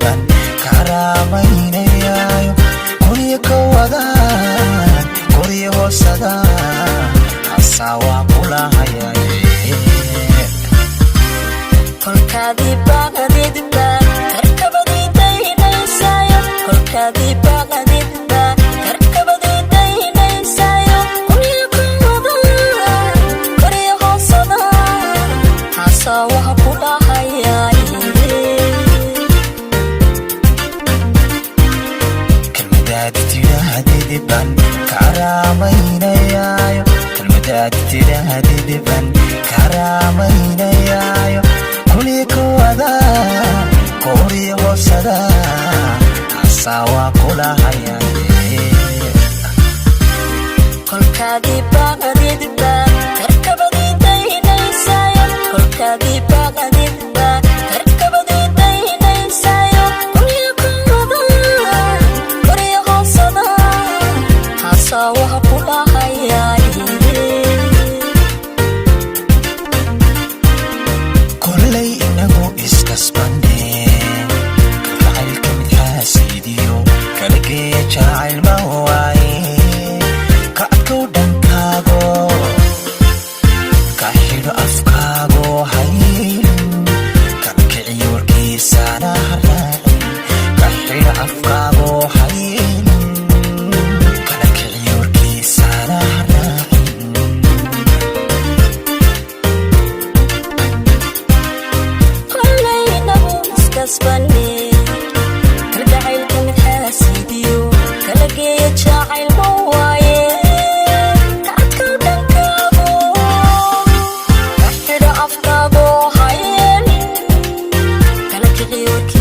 ban karamaynayo kuniya kawada koriya hoosada asawa kulahaya kolkaadi baqadidba karkabadi daynaysayo kolkaadi baqadidba karkabadi daynaysayo kuniya kawada koriya hoosada asawa kulahaya ban karamaynayo kalmadaad tiraahdeed ban karamaynayo kuniya kawada koriya hoosada asawa kulahaya kolkaadi baqadidba karkabadi daynaysayo kolkaadi baqadidba karkabadi daynaysayo kuniya kawada koriya hoosada asawa kulahaya kollay inagu iskasbane kalgacaylka mid xaasiidiyo kala geeya jacayl ma waaye ka adkow dhankaago ka xidho afkaago hayeelin kala kiciyo warkiisana haraacin ka xidho afkaago hayeelin kala kiciyo warkiisana haraacin kollay inagu iskasbane kalgacaylka mid xaasiidiyo kala geeya jacayl ma waaye ka adkow dhankaago ka xidho afkaago hayeelin kala kiciyo warkiisana